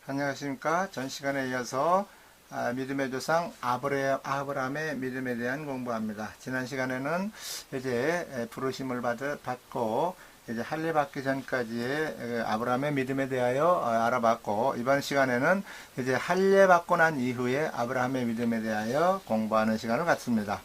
안녕하십니까. 전 시간에 이어서 믿음의 조상 아브라함의 믿음에 대한 공부합니다. 지난 시간에는 이제 부르심을 받고 이제 할례 받기 전까지의 아브라함의 믿음에 대하여 알아봤고, 이번 시간에는 이제 할례 받고 난 이후에 아브라함의 믿음에 대하여 공부하는 시간을 갖습니다.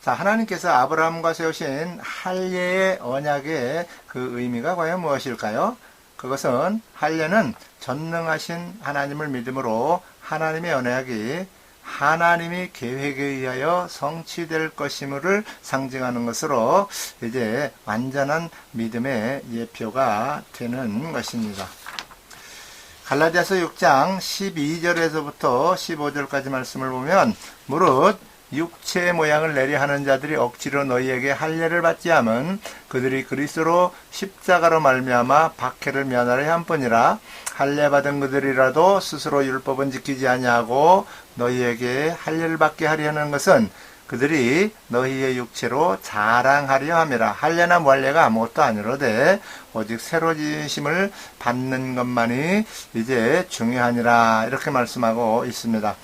자, 하나님께서 아브라함과 세우신 할례의 언약의 그 의미가 과연 무엇일까요? 그것은 할례는 전능하신 하나님을 믿음으로 하나님의 언약이 하나님이 계획에 의하여 성취될 것임을 상징하는 것으로 이제 완전한 믿음의 예표가 되는 것입니다. 갈라디아서 6장 12절에서부터 15절까지 말씀을 보면, 무릇 육체의 모양을 내려 하는 자들이 억지로 너희에게 할례를 받지 함은 그들이 그리스도로 십자가로 말미암아 박해를 면하려 함뿐이라. 할례 받은 그들이라도 스스로 율법은 지키지 아니하고 너희에게 할례를 받게 하려 하는 것은 그들이 너희의 육체로 자랑하려 함이라. 할례나 무할례가 아무것도 아니로되 오직 새로 지심을 받는 것만이 이제 중요하니라, 이렇게 말씀하고 있습니다.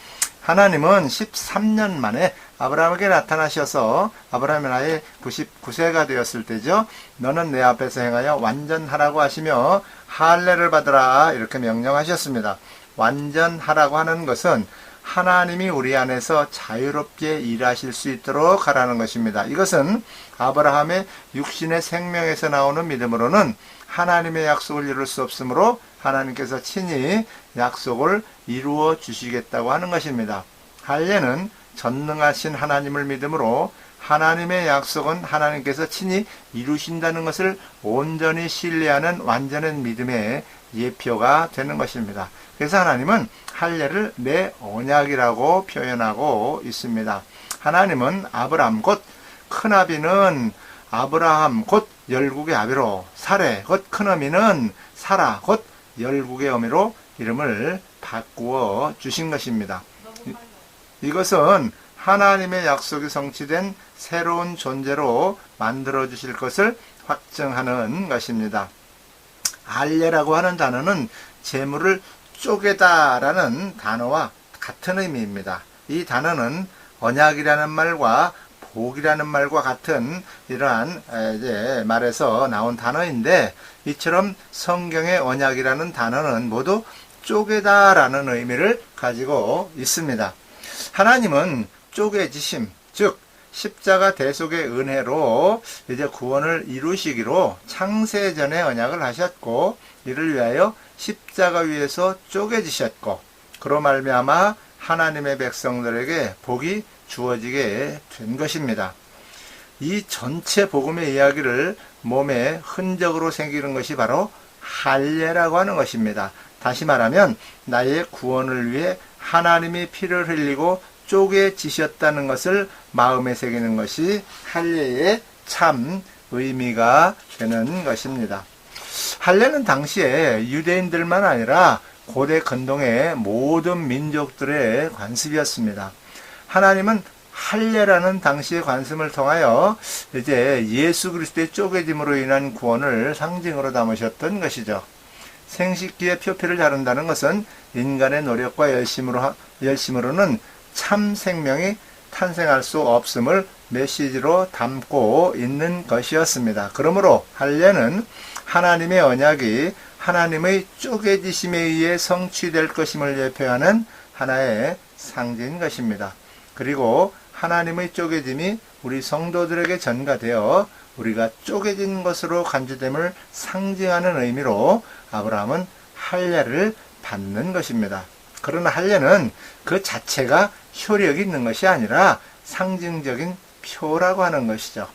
하나님은 13년 만에 아브라함에게 나타나셔서, 아브라함이 나이 99세가 되었을 때죠. 너는 내 앞에서 행하여 완전하라고 하시며 할례를 받으라, 이렇게 명령하셨습니다. 완전하라고 하는 것은 하나님이 우리 안에서 자유롭게 일하실 수 있도록 하라는 것입니다. 이것은 아브라함의 육신의 생명에서 나오는 믿음으로는 하나님의 약속을 이룰 수 없으므로 하나님께서 친히 약속을 이루어 주시겠다고 하는 것입니다. 할례는 전능하신 하나님을 믿음으로 하나님의 약속은 하나님께서 친히 이루신다는 것을 온전히 신뢰하는 완전한 믿음의 예표가 되는 것입니다. 그래서 하나님은 할례를 내 언약이라고 표현하고 있습니다. 하나님은 아브람 곧 큰아비는 아브라함 곧 열국의 아비로, 사레 곧 큰어미는 사라 곧 열국의 어미로 이름을 바꾸어 주신 것입니다. 이것은 하나님의 약속이 성취된 새로운 존재로 만들어 주실 것을 확증하는 것입니다. 할례라고 하는 단어는 재물을 쪼개다라는 단어와 같은 의미입니다. 이 단어는 언약이라는 말과 복이라는 말과 같은 이러한 이제 말에서 나온 단어인데, 이처럼 성경의 언약이라는 단어는 모두 쪼개다라는 의미를 가지고 있습니다. 하나님은 쪼개지심, 즉 십자가 대속의 은혜로 이제 구원을 이루시기로 창세전에 언약을 하셨고, 이를 위하여 십자가 위에서 쪼개지셨고, 그로 말미암아 하나님의 백성들에게 복이 주어지게 된 것입니다. 이 전체 복음의 이야기를 몸에 흔적으로 새기는 것이 바로 할례라고 하는 것입니다. 다시 말하면 나의 구원을 위해 하나님이 피를 흘리고 쪼개지셨다는 것을 마음에 새기는 것이 할례의 참 의미가 되는 것입니다. 할례는 당시에 유대인들만 아니라 고대 근동의 모든 민족들의 관습이었습니다. 하나님은 할례라는 당시의 관습을 통하여 이제 예수 그리스도의 쪼개짐으로 인한 구원을 상징으로 담으셨던 것이죠. 생식기의 표피를 자른다는 것은 인간의 노력과 열심으로는 참 생명이 탄생할 수 없음을 메시지로 담고 있는 것이었습니다. 그러므로 할례는 하나님의 언약이 하나님의 쪼개지심에 의해 성취될 것임을 예표하는 하나의 상징인 것입니다. 그리고 하나님의 쪼개짐이 우리 성도들에게 전가되어 우리가 쪼개진 것으로 간주됨을 상징하는 의미로 아브라함은 할례를 받는 것입니다. 그러나 할례는 그 자체가 효력이 있는 것이 아니라 상징적인 표라고 하는 것이죠.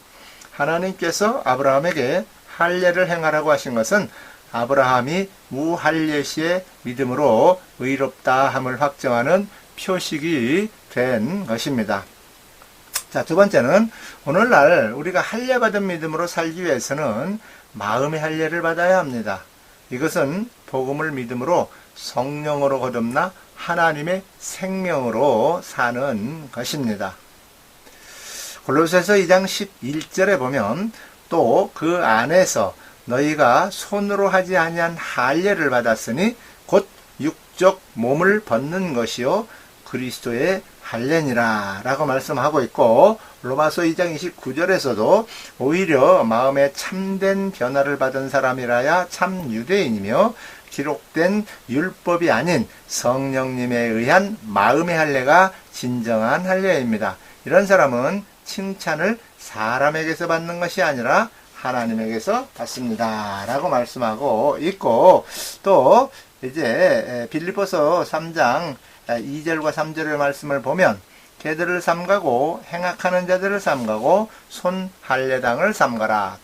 하나님께서 아브라함에게 할례를 행하라고 하신 것은 아브라함이 무할례 시의 믿음으로 의롭다 함을 확정하는 표식이 된 것입니다. 자, 두 번째는 오늘날 우리가 할례 받은 믿음으로 살기 위해서는 마음의 할례를 받아야 합니다. 이것은 복음을 믿음으로 성령으로 거듭나 하나님의 생명으로 사는 것입니다. 골로새서 2장 11절에 보면 또 그 안에서 너희가 손으로 하지 아니한 할례를 받았으니 곧 육적 몸을 벗는 것이요 그리스도의 할례니라 라고 말씀하고 있고, 로마서 2장 29절에서도 오히려 마음에 참된 변화를 받은 사람이라야 참 유대인이며 기록된 율법이 아닌 성령님에 의한 마음의 할례가 진정한 할례입니다. 이런 사람은 칭찬을 사람에게서 받는 것이 아니라 하나님에게서 받습니다 라고 말씀하고 있고, 또 이제 빌립보서 3장 2절과 3절의 말씀을 보면 개들을 삼가고 행악하는 자들을 삼가고 손 할례당을 삼가라.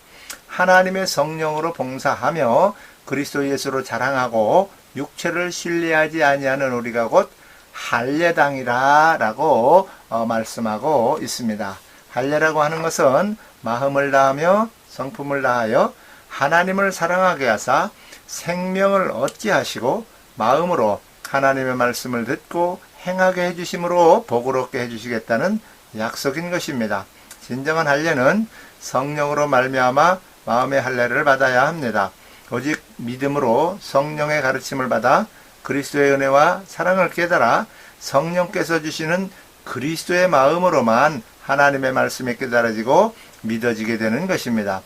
하나님의 성령으로 봉사하며 그리스도 예수로 자랑하고 육체를 신뢰하지 아니하는 우리가 곧 할례당이라 라고 말씀하고 있습니다. 할례라고 하는 것은 마음을 다하며 성품을 다하여 하나님을 사랑하게 하사 생명을 얻게 하시고 마음으로 하나님의 말씀을 듣고 행하게 해주심으로 복을 얻게 해주시겠다는 약속인 것입니다. 진정한 할례는 성령으로 말미암아 마음의 할례를 받아야 합니다. 오직 믿음으로 성령의 가르침을 받아 그리스도의 은혜와 사랑을 깨달아 성령께서 주시는 그리스도의 마음으로만 하나님의 말씀이 깨달아지고 믿어지게 되는 것입니다.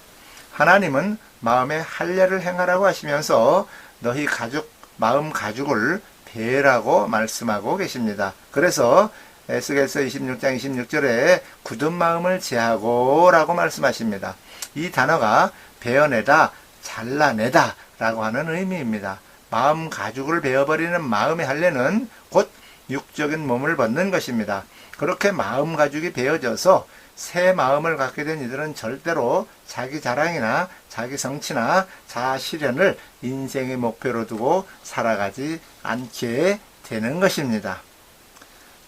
하나님은 마음의 할례를 행하라고 하시면서 너희 마음 가죽을 배라고 말씀하고 계십니다. 그래서 에스겔서 26장 26절에 굳은 마음을 제하고 라고 말씀하십니다. 이 단어가 베어내다, 잘라내다 라고 하는 의미입니다. 마음 가죽을 베어버리는 마음의 할례는 곧 육적인 몸을 벗는 것입니다. 그렇게 마음 가죽이 베어져서 새 마음을 갖게 된 이들은 절대로 자기 자랑이나 자기 성취나 자아 실현을 인생의 목표로 두고 살아가지 않게 되는 것입니다.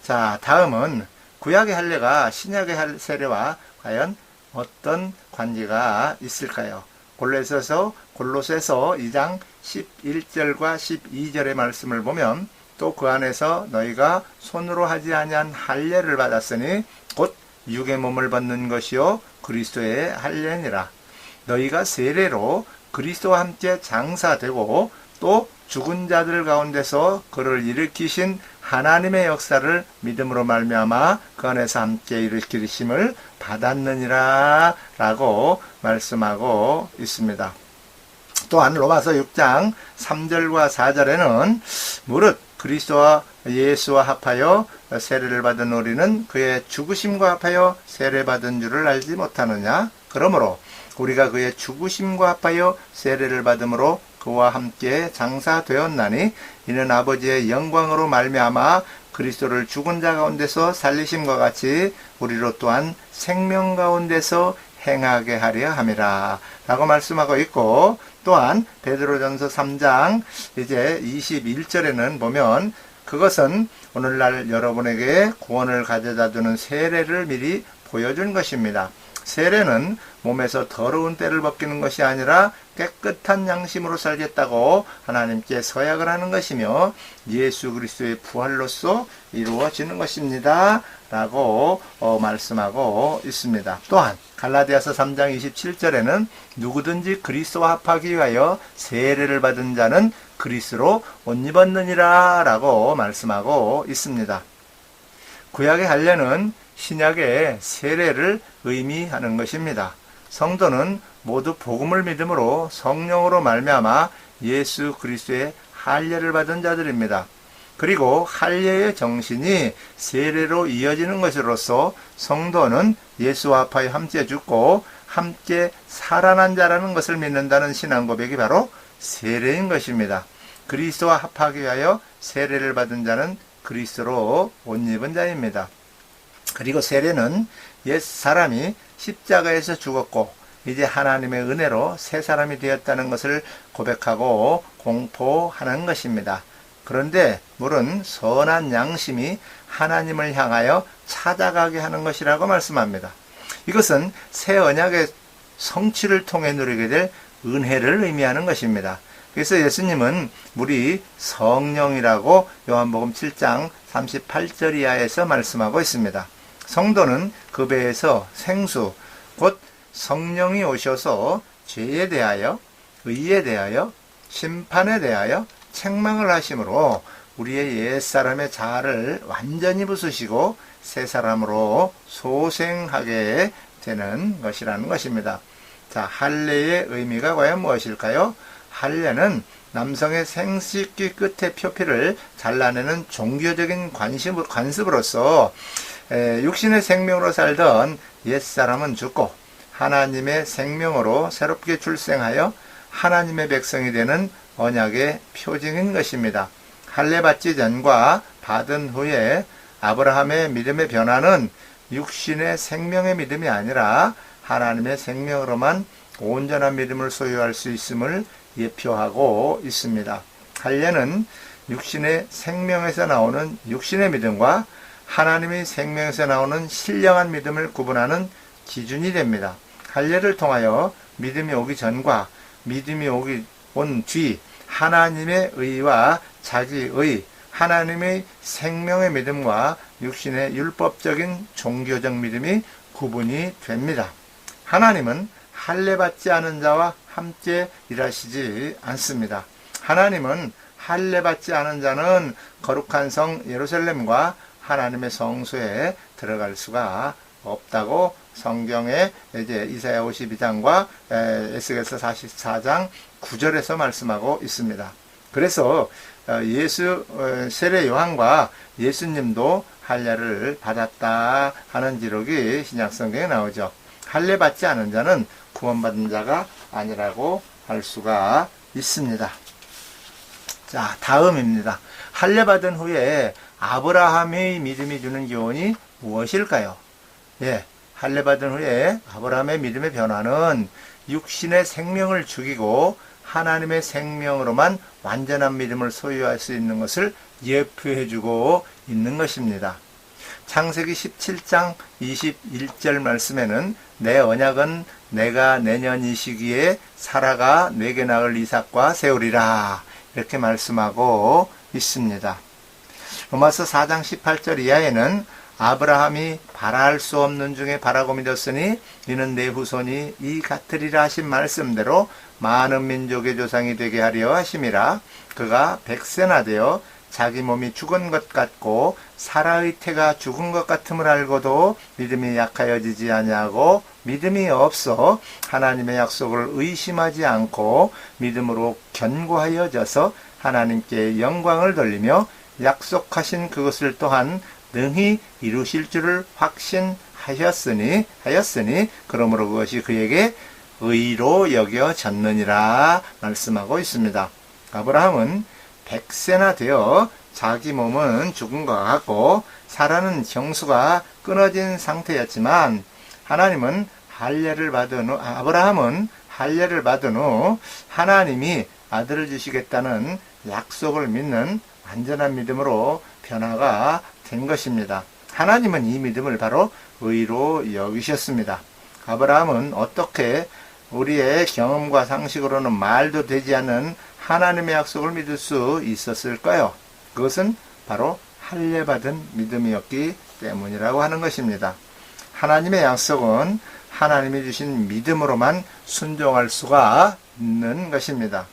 자, 다음은 구약의 할례가 신약의 세례와 과연 어떤 관계가 있을까요? 골로새서 2장 11절과 12절의 말씀을 보면 또 그 안에서 너희가 손으로 하지 아니한 할례를 받았으니 곧 육의 몸을 벗는 것이요 그리스도의 할례니라. 너희가 세례로 그리스도와 함께 장사되고 또 죽은 자들 가운데서 그를 일으키신 하나님의 역사를 믿음으로 말미암아 그 안에서 함께 일으키심을 받았느니라 라고 말씀하고 있습니다. 또한 로마서 6장 3절과 4절에는 무릇 그리스도와 예수와 합하여 세례를 받은 우리는 그의 죽으심과 합하여 세례받은 줄을 알지 못하느냐? 그러므로 우리가 그의 죽으심과 합하여 세례를 받음으로 그와 함께 장사되었나니 이는 아버지의 영광으로 말미암아 그리스도를 죽은 자 가운데서 살리심과 같이 우리로 또한 생명 가운데서 행하게 하려 함이라 라고 말씀하고 있고, 또한 베드로전서 3장 이제 21절에는 보면 그것은 오늘날 여러분에게 구원을 가져다 주는 세례를 미리 보여준 것입니다. 세례는 몸에서 더러운 때를 벗기는 것이 아니라 깨끗한 양심으로 살겠다고 하나님께 서약을 하는 것이며 예수 그리스도의 부활로서 이루어지는 것입니다 라고 말씀하고 있습니다. 또한 갈라디아서 3장 27절에는 누구든지 그리스도와 합하기 위하여 세례를 받은 자는 그리스도로 옷 입었느니라 라고 말씀하고 있습니다. 구약의 할례는 신약의 세례를 의미하는 것입니다. 성도는 모두 복음을 믿음으로 성령으로 말미암아 예수 그리스도의 할례를 받은 자들입니다. 그리고 할례의 정신이 세례로 이어지는 것으로서 성도는 예수와 합하여 함께 죽고 함께 살아난 자라는 것을 믿는다는 신앙 고백이 바로 세례인 것입니다. 그리스도와 합하기 위하여 세례를 받은 자는 그리스도로 옷 입은 자입니다. 그리고 세례는 옛 사람이 십자가에서 죽었고 이제 하나님의 은혜로 새 사람이 되었다는 것을 고백하고 공포하는 것입니다. 그런데 물은 선한 양심이 하나님을 향하여 찾아가게 하는 것이라고 말씀합니다. 이것은 새 언약의 성취를 통해 누리게 될 은혜를 의미하는 것입니다. 그래서 예수님은 물이 성령이라고 요한복음 7장 38절 이하에서 말씀하고 있습니다. 성도는 그 배에서 생수, 곧 성령이 오셔서 죄에 대하여, 의에 대하여, 심판에 대하여 책망을 하심으로 우리의 옛사람의 자아를 완전히 부수시고 새 사람으로 소생하게 되는 것이라는 것입니다. 자, 할례의 의미가 과연 무엇일까요? 할례는 남성의 생식기 끝의 표피를 잘라내는 종교적인 관습으로서 육신의 생명으로 살던 옛사람은 죽고 하나님의 생명으로 새롭게 출생하여 하나님의 백성이 되는 언약의 표징인 것입니다. 할례 받지 전과 받은 후에 아브라함의 믿음의 변화는 육신의 생명의 믿음이 아니라 하나님의 생명으로만 온전한 믿음을 소유할 수 있음을 예표하고 있습니다. 할례는 육신의 생명에서 나오는 육신의 믿음과 하나님의 생명에서 나오는 신령한 믿음을 구분하는 기준이 됩니다. 할례를 통하여 믿음이 오기 전과 믿음이 온 뒤 하나님의 의와 자기의 하나님의 생명의 믿음과 육신의 율법적인 종교적 믿음이 구분이 됩니다. 하나님은 할례 받지 않은 자와 함께 일하시지 않습니다. 하나님은 할례 받지 않은 자는 거룩한 성 예루살렘과 하나님의 성소에 들어갈 수가 없다고 성경에 이제 이사야 52장과 에스겔서 44장 9절에서 말씀하고 있습니다. 그래서 세례 요한과 예수님도 할례를 받았다 하는 기록이 신약 성경에 나오죠. 할례 받지 않은 자는 구원받은 자가 아니라고 할 수가 있습니다. 자, 다음입니다. 할례 받은 후에 아브라함의 믿음이 주는 교훈이 무엇일까요? 예, 할례 받은 후에 아브라함의 믿음의 변화는 육신의 생명을 죽이고 하나님의 생명으로만 완전한 믿음을 소유할 수 있는 것을 예표해주고 있는 것입니다. 창세기 17장 21절 말씀에는 내 언약은 내가 내년 이 시기에 사라가 내게 낳을 이삭과 세우리라 이렇게 말씀하고 있습니다. 로마서 4장 18절 이하에는 아브라함이 바라할 수 없는 중에 바라고 믿었으니 이는 내 후손이 이 같으리라 하신 말씀대로 많은 민족의 조상이 되게 하려 하심이라. 그가 100세나 되어 자기 몸이 죽은 것 같고 사라의 태가 죽은 것 같음을 알고도 믿음이 약하여지지 아니하고 믿음이 없어 하나님의 약속을 의심하지 않고 믿음으로 견고하여져서 하나님께 영광을 돌리며 약속하신 그것을 또한 능히 이루실 줄을 확신하였으니 그러므로 그것이 그에게 의로 여겨졌느니라 말씀하고 있습니다. 아브라함은 100세나 되어 자기 몸은 죽은 것 같고 사라는 형수가 끊어진 상태였지만 아브라함은 할례를 받은 후 하나님이 아들을 주시겠다는 약속을 믿는 완전한 믿음으로 변화가 된 것입니다. 하나님은 이 믿음을 바로 의로 여기셨습니다. 아브라함은 어떻게 우리의 경험과 상식으로는 말도 되지 않는 하나님의 약속을 믿을 수 있었을까요? 그것은 바로 할례 받은 믿음이었기 때문이라고 하는 것입니다. 하나님의 약속은 하나님이 주신 믿음으로만 순종할 수가 있는 것입니다.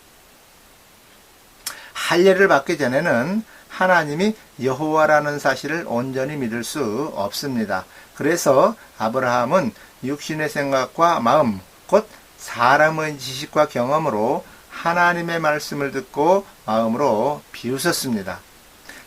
할례를 받기 전에는 하나님이 여호와라는 사실을 온전히 믿을 수 없습니다. 그래서 아브라함은 육신의 생각과 마음, 곧 사람의 지식과 경험으로 하나님의 말씀을 듣고 마음으로 비웃었습니다.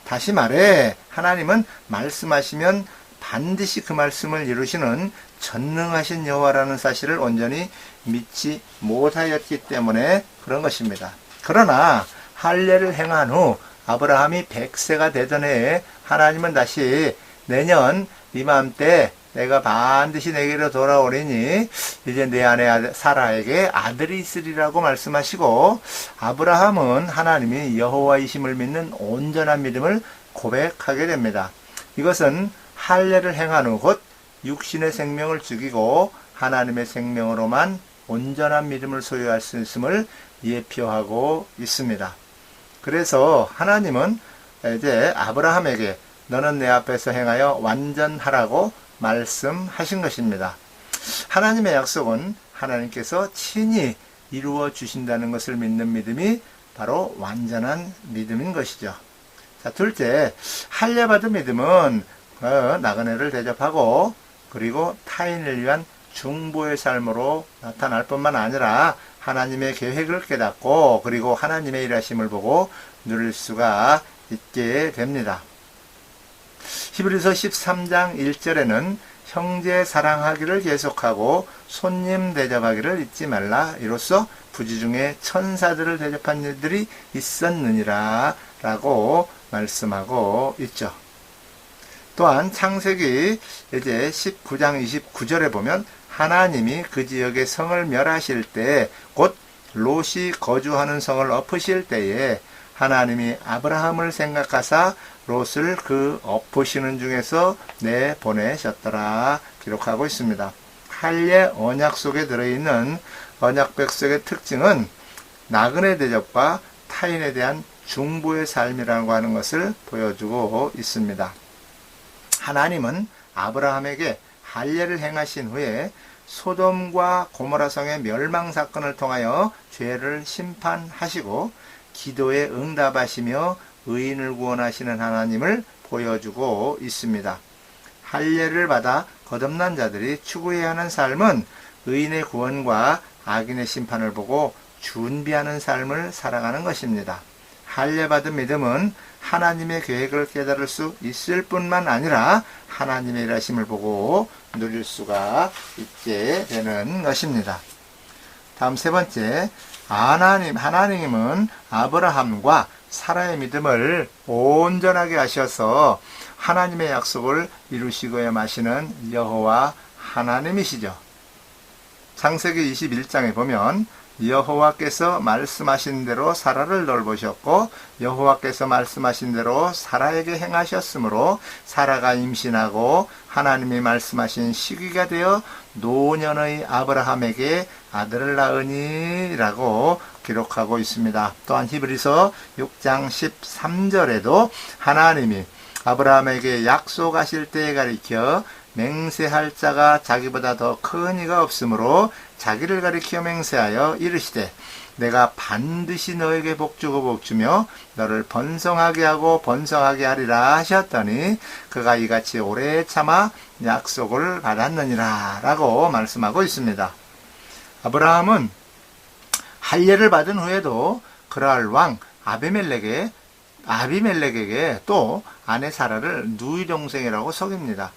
다시 말해 하나님은 말씀하시면 반드시 그 말씀을 이루시는 전능하신 여호와라는 사실을 온전히 믿지 못하였기 때문에 그런 것입니다. 그러나 할례를 행한 후 아브라함이 100세가 되던 해에 하나님은 다시 내년 이맘때 내가 반드시 내게로 돌아오리니 이제 내 아내 사라에게 아들이 있으리라고 말씀하시고 아브라함은 하나님이 여호와이심을 믿는 온전한 믿음을 고백하게 됩니다. 이것은 할례를 행한 후 곧 육신의 생명을 죽이고 하나님의 생명으로만 온전한 믿음을 소유할 수 있음을 예표하고 있습니다. 그래서 하나님은 이제 아브라함에게 너는 내 앞에서 행하여 완전하라고 말씀하신 것입니다. 하나님의 약속은 하나님께서 친히 이루어 주신다는 것을 믿는 믿음이 바로 완전한 믿음인 것이죠. 자, 둘째, 할례받은 믿음은 나그네를 대접하고 그리고 타인을 위한 중보의 삶으로 나타날 뿐만 아니라 하나님의 계획을 깨닫고 그리고 하나님의 일하심을 보고 누릴 수가 있게 됩니다. 히브리서 13장 1절에는 형제 사랑하기를 계속하고 손님 대접하기를 잊지 말라. 이로써 부지 중에 천사들을 대접한 일들이 있었느니라 라고 말씀하고 있죠. 또한 창세기 이제 19장 29절에 보면 하나님이 그 지역의 성을 멸하실 때 곧 롯이 거주하는 성을 엎으실 때에 하나님이 아브라함을 생각하사 롯을 그 엎으시는 중에서 내보내셨더라 기록하고 있습니다. 할례 언약 속에 들어있는 언약 백성의 특징은 나그네 대접과 타인에 대한 중보의 삶이라고 하는 것을 보여주고 있습니다. 하나님은 아브라함에게 할례를 행하신 후에 소돔과 고모라 성의 멸망 사건을 통하여 죄를 심판하시고 기도에 응답하시며 의인을 구원하시는 하나님을 보여주고 있습니다. 할례를 받아 거듭난 자들이 추구해야 하는 삶은 의인의 구원과 악인의 심판을 보고 준비하는 삶을 살아가는 것입니다. 할례 받은 믿음은 하나님의 계획을 깨달을 수 있을 뿐만 아니라 하나님의 일하심을 보고 누릴 수가 있게 되는 것입니다. 다음 세 번째, 하나님은 아브라함과 사라의 믿음을 온전하게 하셔서 하나님의 약속을 이루시고야 마시는 여호와 하나님이시죠. 창세기 21장에 보면 여호와께서 말씀하신 대로 사라를 돌보셨고 여호와께서 말씀하신 대로 사라에게 행하셨으므로 사라가 임신하고 하나님이 말씀하신 시기가 되어 노년의 아브라함에게 아들을 낳으니 라고 기록하고 있습니다. 또한 히브리서 6장 13절에도 하나님이 아브라함에게 약속하실 때에 가리켜 맹세할 자가 자기보다 더 큰 이가 없으므로 자기를 가리켜 맹세하여 이르시되 내가 반드시 너에게 복주고 복주며 너를 번성하게 하고 번성하게 하리라 하셨더니 그가 이같이 오래 참아 약속을 받았느니라 라고 말씀하고 있습니다. 아브라함은 할례를 받은 후에도 그랄 왕 아비멜렉에게 또 아내 사라를 누이 동생이라고 속입니다.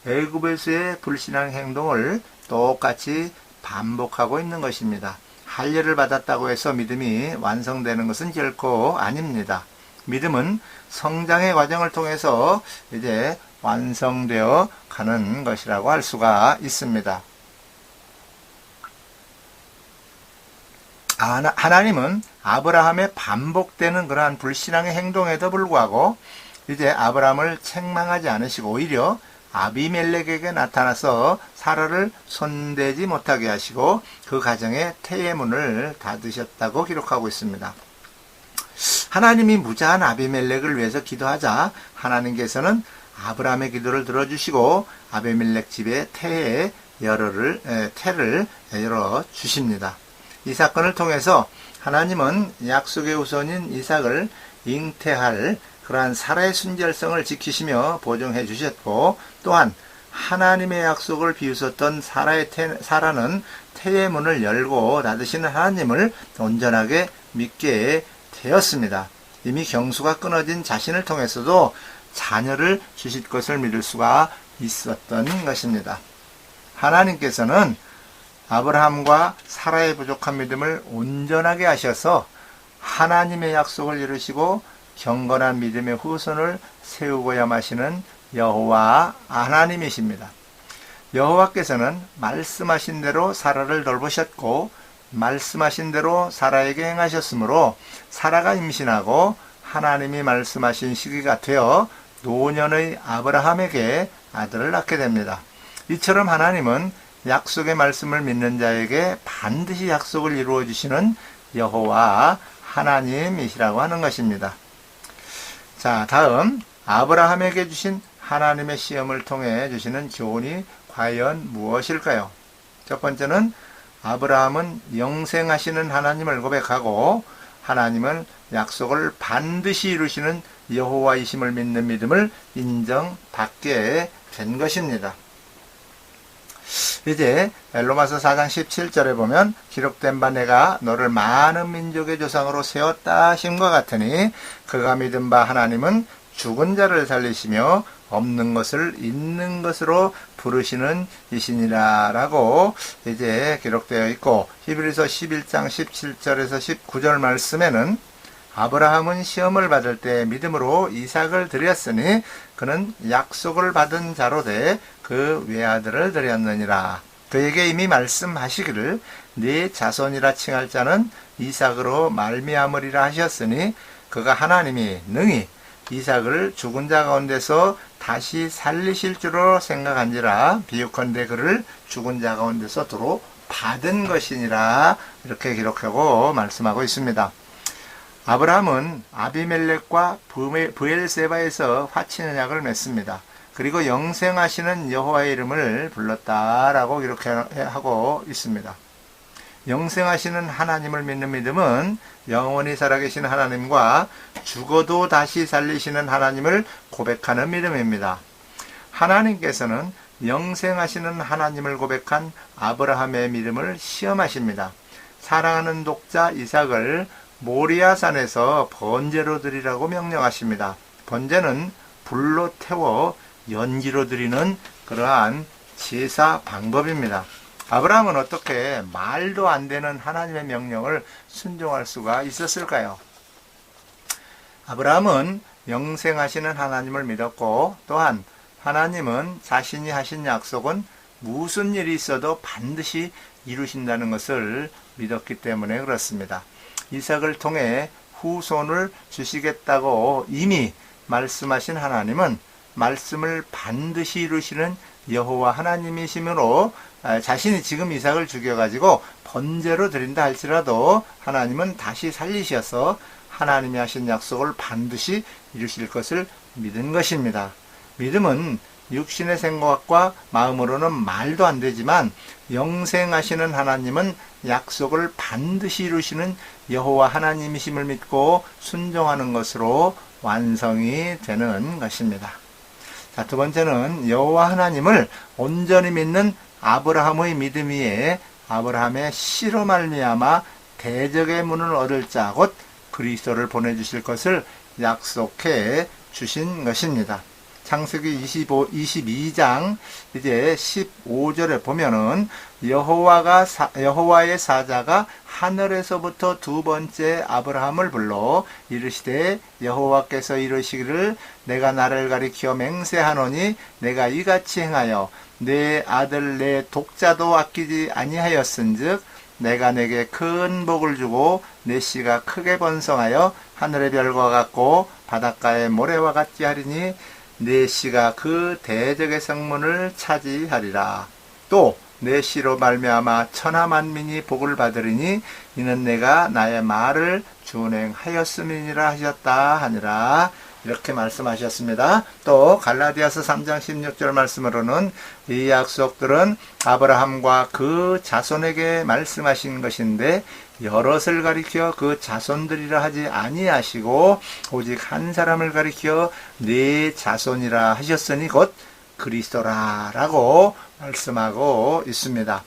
애굽에서의 불신앙 행동을 똑같이 반복하고 있는 것입니다. 할례를 받았다고 해서 믿음이 완성되는 것은 결코 아닙니다. 믿음은 성장의 과정을 통해서 이제 완성되어 가는 것이라고 할 수가 있습니다. 하나님은 아브라함의 반복되는 그러한 불신앙의 행동에도 불구하고 이제 아브라함을 책망하지 않으시고 오히려 아비멜렉에게 나타나서 사라를 손대지 못하게 하시고 그 가정에 태의 문을 닫으셨다고 기록하고 있습니다. 하나님이 무자한 아비멜렉을 위해서 기도하자 하나님께서는 아브라함의 기도를 들어주시고 아비멜렉 집에 태를 열어주십니다. 이 사건을 통해서 하나님은 약속의 후손인 이삭을 잉태할 그러한 사라의 순결성을 지키시며 보증해 주셨고 또한 하나님의 약속을 비웃었던 사라는 태의 문을 열고 닫으시는 하나님을 온전하게 믿게 되었습니다. 이미 경수가 끊어진 자신을 통해서도 자녀를 주실 것을 믿을 수가 있었던 것입니다. 하나님께서는 아브라함과 사라의 부족한 믿음을 온전하게 하셔서 하나님의 약속을 이루시고 경건한 믿음의 후손을 세우고야 마시는 여호와 하나님이십니다. 여호와께서는 말씀하신 대로 사라를 돌보셨고 말씀하신 대로 사라에게 행하셨으므로 사라가 임신하고 하나님이 말씀하신 시기가 되어 노년의 아브라함에게 아들을 낳게 됩니다. 이처럼 하나님은 약속의 말씀을 믿는 자에게 반드시 약속을 이루어 주시는 여호와 하나님이시라고 하는 것입니다. 자, 다음 아브라함에게 주신 하나님의 시험을 통해 주시는 교훈이 과연 무엇일까요? 첫 번째는 아브라함은 영생하시는 하나님을 고백하고 하나님을 약속을 반드시 이루시는 여호와이심을 믿는 믿음을 인정받게 된 것입니다. 이제 로마서 4장 17절에 보면 기록된 바 내가 너를 많은 민족의 조상으로 세웠다 하심과 같으니 그가 믿은 바 하나님은 죽은 자를 살리시며 없는 것을 있는 것으로 부르시는 이시니라 라고 이제 기록되어 있고, 히브리서 11장 17절에서 19절 말씀에는 아브라함은 시험을 받을 때 믿음으로 이삭을 드렸으니 그는 약속을 받은 자로 돼 그 외아들을 드렸느니라. 그에게 이미 말씀하시기를 네 자손이라 칭할 자는 이삭으로 말미암으리라 하셨으니 그가 하나님이 능히 이삭을 죽은 자 가운데서 다시 살리실 줄로 생각한지라 비유컨대 그를 죽은 자 가운데서 도로 받은 것이니라. 이렇게 기록하고 말씀하고 있습니다. 아브라함은 아비멜렉과 브엘세바에서 화친 언약을 맺습니다. 그리고 영생하시는 여호와의 이름을 불렀다라고 기록하고 있습니다. 영생하시는 하나님을 믿는 믿음은 영원히 살아계신 하나님과 죽어도 다시 살리시는 하나님을 고백하는 믿음입니다. 하나님께서는 영생하시는 하나님을 고백한 아브라함의 믿음을 시험하십니다. 사랑하는 독자 이삭을 모리아산에서 번제로 드리라고 명령하십니다. 번제는 불로 태워 연기로 드리는 그러한 제사 방법입니다. 아브라함은 어떻게 말도 안 되는 하나님의 명령을 순종할 수가 있었을까요? 아브라함은 영생하시는 하나님을 믿었고, 또한 하나님은 자신이 하신 약속은 무슨 일이 있어도 반드시 이루신다는 것을 믿었기 때문에 그렇습니다. 이삭을 통해 후손을 주시겠다고 이미 말씀하신 하나님은 말씀을 반드시 이루시는 여호와 하나님이시므로 자신이 지금 이삭을 죽여가지고 번제로 드린다 할지라도 하나님은 다시 살리셔서 하나님이 하신 약속을 반드시 이루실 것을 믿은 것입니다. 믿음은 육신의 생각과 마음으로는 말도 안 되지만 영생하시는 하나님은 약속을 반드시 이루시는 여호와 하나님이심을 믿고 순종하는 것으로 완성이 되는 것입니다. 자, 두 번째는 여호와 하나님을 온전히 믿는 아브라함의 믿음 위에 아브라함의 씨로 말미암아 대적의 문을 얻을 자 곧 그리스도를 보내주실 것을 약속해 주신 것입니다. 창세기 22장 이제 15절에 보면은 여호와의 사자가 하늘에서부터 두 번째 아브라함을 불러 이르시되 여호와께서 이르시기를 내가 나를 가리켜 맹세하노니 내가 이같이 행하여 내 아들 내 독자도 아끼지 아니하였은즉 내가 내게 큰 복을 주고 내 씨가 크게 번성하여 하늘의 별과 같고 바닷가의 모래와 같지 하리니 내 씨가 그 대적의 성문을 차지하리라. 또 내 씨로 말미암아 천하 만민이 복을 받으리니 이는 내가 나의 말을 준행하였음이니라 하셨다 하니라. 이렇게 말씀하셨습니다. 또 갈라디아서 3장 16절 말씀으로는 이 약속들은 아브라함과 그 자손에게 말씀하신 것인데 여럿을 가리켜 그 자손들이라 하지 아니하시고 오직 한 사람을 가리켜 네 자손이라 하셨으니 곧 그리스도라라고 말씀하고 있습니다.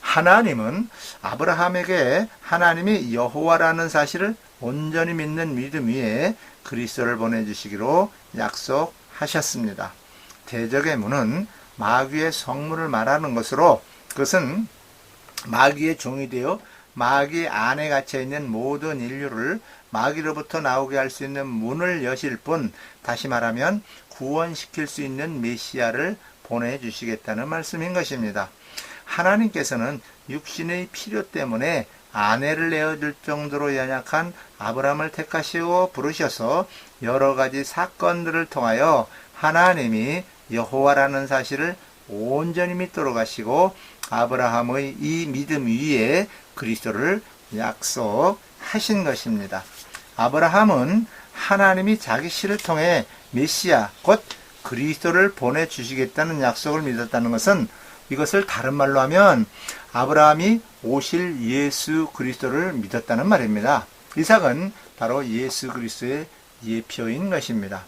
하나님은 아브라함에게 하나님이 여호와라는 사실을 온전히 믿는 믿음 위에 그리스도를 보내주시기로 약속하셨습니다. 대적의 문은 마귀의 성문을 말하는 것으로 그것은 마귀의 종이 되어 마귀 안에 갇혀있는 모든 인류를 마귀로부터 나오게 할 수 있는 문을 여실 뿐, 다시 말하면 구원시킬 수 있는 메시아를 보내주시겠다는 말씀인 것입니다. 하나님께서는 육신의 필요 때문에 아내를 내어줄 정도로 연약한 아브라함을 택하시고 부르셔서 여러 가지 사건들을 통하여 하나님이 여호와라는 사실을 온전히 믿도록 하시고 아브라함의 이 믿음 위에 그리스도를 약속하신 것입니다. 아브라함은 하나님이 자기 씨를 통해 메시아 곧 그리스도를 보내주시겠다는 약속을 믿었다는 것은 이것을 다른 말로 하면 아브라함이 오실 예수 그리스도를 믿었다는 말입니다. 이삭은 바로 예수 그리스도의 예표인 것입니다.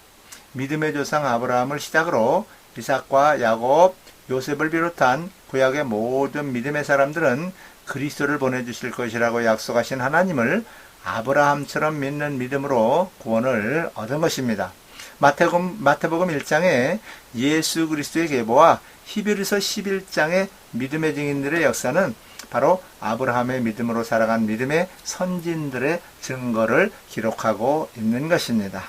믿음의 조상 아브라함을 시작으로 이삭과 야곱, 요셉을 비롯한 구약의 모든 믿음의 사람들은 그리스도를 보내주실 것이라고 약속하신 하나님을 아브라함처럼 믿는 믿음으로 구원을 얻은 것입니다. 마태복음 1장에 예수 그리스도의 계보와 히브리서 11장의 믿음의 증인들의 역사는 바로 아브라함의 믿음으로 살아간 믿음의 선진들의 증거를 기록하고 있는 것입니다.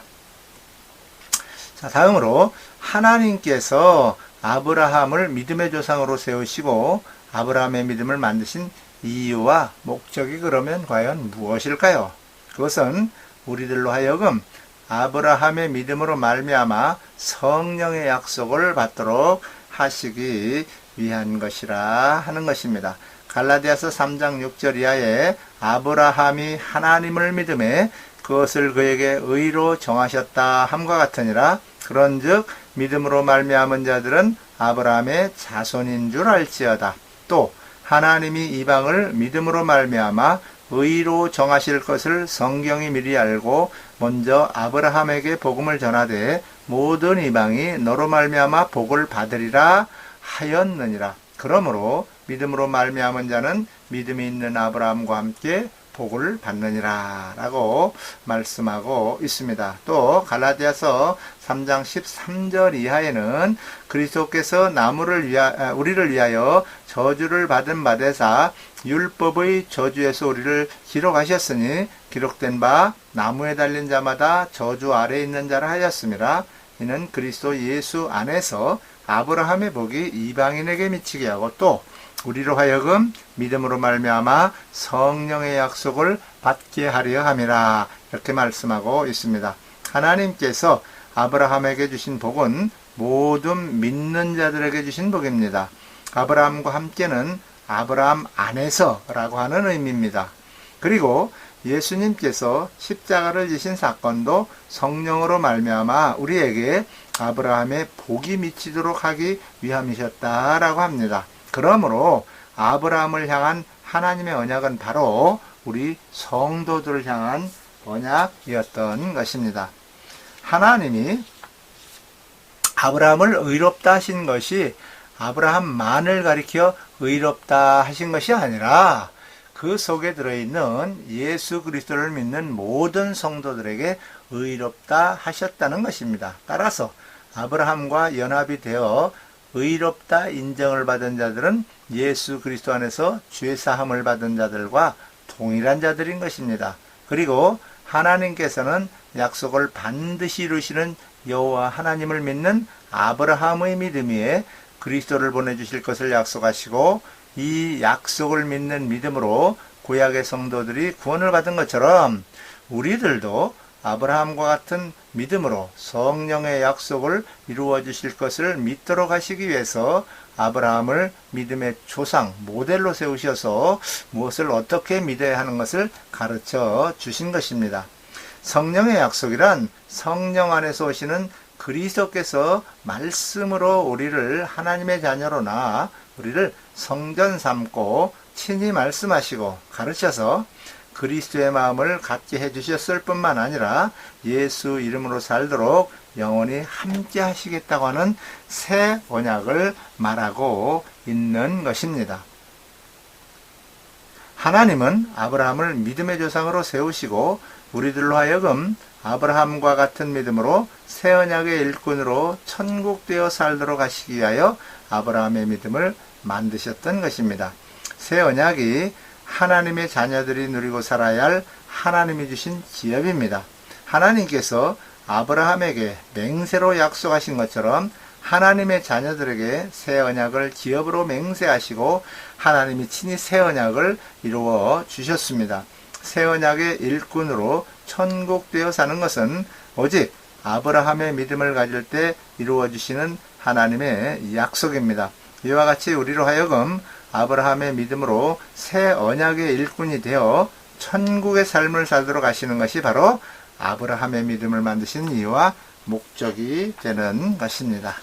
자, 다음으로 하나님께서 아브라함을 믿음의 조상으로 세우시고 아브라함의 믿음을 만드신 이유와 목적이 그러면 과연 무엇일까요? 그것은 우리들로 하여금 아브라함의 믿음으로 말미암아 성령의 약속을 받도록 하시기 위한 것이라 하는 것입니다. 갈라디아서 3장 6절 이하에 아브라함이 하나님을 믿음에 그것을 그에게 의로 정하셨다 함과 같으니라. 그런즉 믿음으로 말미암은 자들은 아브라함의 자손인 줄 알지어다. 또 하나님이 이방을 믿음으로 말미암아 의로 정하실 것을 성경이 미리 알고 먼저 아브라함에게 복음을 전하되 모든 이방이 너로 말미암아 복을 받으리라 하였느니라. 그러므로 믿음으로 말미암은 자는 믿음이 있는 아브라함과 함께 복을 받느니라 라고 말씀하고 있습니다. 또 갈라디아서 3장 13절 이하에는 그리스도께서 우리를 위하여 저주를 받은 바 되사 율법의 저주에서 우리를 기록하셨으니 기록된 바 나무에 달린 자마다 저주 아래에 있는 자라 하였습니다. 이는 그리스도 예수 안에서 아브라함의 복이 이방인에게 미치게 하고 또 우리로 하여금 믿음으로 말미암아 성령의 약속을 받게 하려 함이라 이렇게 말씀하고 있습니다. 하나님께서 아브라함에게 주신 복은 모든 믿는 자들에게 주신 복입니다. 아브라함과 함께는 아브라함 안에서라고 하는 의미입니다. 그리고 예수님께서 십자가를 지신 사건도 성령으로 말미암아 우리에게 아브라함의 복이 미치도록 하기 위함이셨다라고 합니다. 그러므로 아브라함을 향한 하나님의 언약은 바로 우리 성도들을 향한 언약이었던 것입니다. 하나님이 아브라함을 의롭다 하신 것이 아브라함만을 가리켜 의롭다 하신 것이 아니라 그 속에 들어있는 예수 그리스도를 믿는 모든 성도들에게 의롭다 하셨다는 것입니다. 따라서 아브라함과 연합이 되어 의롭다 인정을 받은 자들은 예수 그리스도 안에서 죄사함을 받은 자들과 동일한 자들인 것입니다. 그리고 하나님께서는 약속을 반드시 이루시는 여호와 하나님을 믿는 아브라함의 믿음 위에 그리스도를 보내주실 것을 약속하시고 이 약속을 믿는 믿음으로 구약의 성도들이 구원을 받은 것처럼 우리들도 아브라함과 같은 믿음으로 성령의 약속을 이루어 주실 것을 믿도록 하시기 위해서 아브라함을 믿음의 조상, 모델로 세우셔서 무엇을 어떻게 믿어야 하는 것을 가르쳐 주신 것입니다. 성령의 약속이란 성령 안에서 오시는 그리스도께서 말씀으로 우리를 하나님의 자녀로나 우리를 성전 삼고 친히 말씀하시고 가르쳐서 그리스도의 마음을 갖게 해주셨을 뿐만 아니라 예수 이름으로 살도록 영원히 함께 하시겠다고 하는 새 언약을 말하고 있는 것입니다. 하나님은 아브라함을 믿음의 조상으로 세우시고 우리들로 하여금 아브라함과 같은 믿음으로 새 언약의 일꾼으로 천국되어 살도록 하시기 위하여 아브라함의 믿음을 만드셨던 것입니다. 새 언약이 하나님의 자녀들이 누리고 살아야 할 하나님이 주신 기업입니다. 하나님께서 아브라함에게 맹세로 약속하신 것처럼 하나님의 자녀들에게 새 언약을 기업으로 맹세하시고 하나님이 친히 새 언약을 이루어 주셨습니다. 새 언약의 일꾼으로 천국되어 사는 것은 오직 아브라함의 믿음을 가질 때 이루어 주시는 하나님의 약속입니다. 이와 같이 우리로 하여금 아브라함의 믿음으로 새 언약의 일꾼이 되어 천국의 삶을 살도록 하시는 것이 바로 아브라함의 믿음을 만드신 이유와 목적이 되는 것입니다.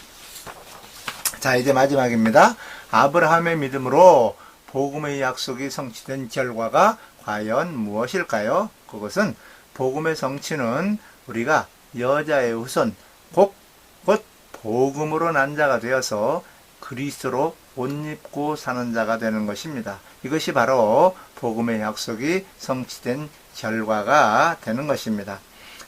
자, 이제 마지막입니다. 아브라함의 믿음으로 복음의 약속이 성취된 결과가 과연 무엇일까요? 그것은 복음의 성취는 우리가 여자의 후손 곧 복음으로 난 자가 되어서 그리스도로 옷 입고 사는 자가 되는 것입니다. 이것이 바로 복음의 약속이 성취된 결과가 되는 것입니다.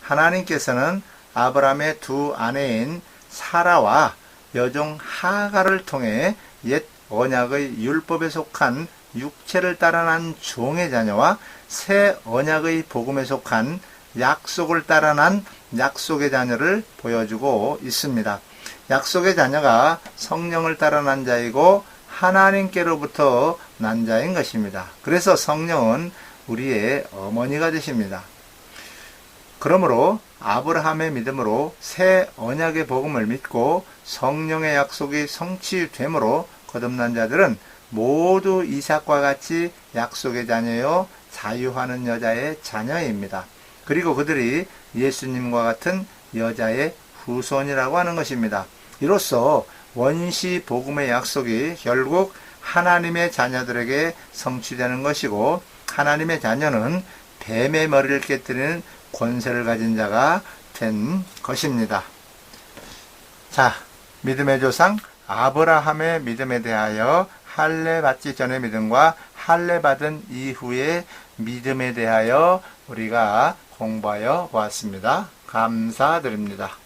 하나님께서는 아브라함의 두 아내인 사라와 여종 하갈을 통해 옛 언약의 율법에 속한 육체를 따라 난 종의 자녀와 새 언약의 복음에 속한 약속을 따라 난 약속의 자녀를 보여주고 있습니다. 약속의 자녀가 성령을 따라 난 자이고 하나님께로부터 난 자인 것입니다. 그래서 성령은 우리의 어머니가 되십니다. 그러므로 아브라함의 믿음으로 새 언약의 복음을 믿고 성령의 약속이 성취됨으로 거듭난 자들은 모두 이삭과 같이 약속의 자녀요 자유하는 여자의 자녀입니다. 그리고 그들이 예수님과 같은 여자의 후손이라고 하는 것입니다. 이로써 원시 복음의 약속이 결국 하나님의 자녀들에게 성취되는 것이고 하나님의 자녀는 뱀의 머리를 깨뜨리는 권세를 가진 자가 된 것입니다. 자, 믿음의 조상 아브라함의 믿음에 대하여 할례 받기 전의 믿음과 할례 받은 이후의 믿음에 대하여 우리가 공부하여 보았습니다. 감사드립니다.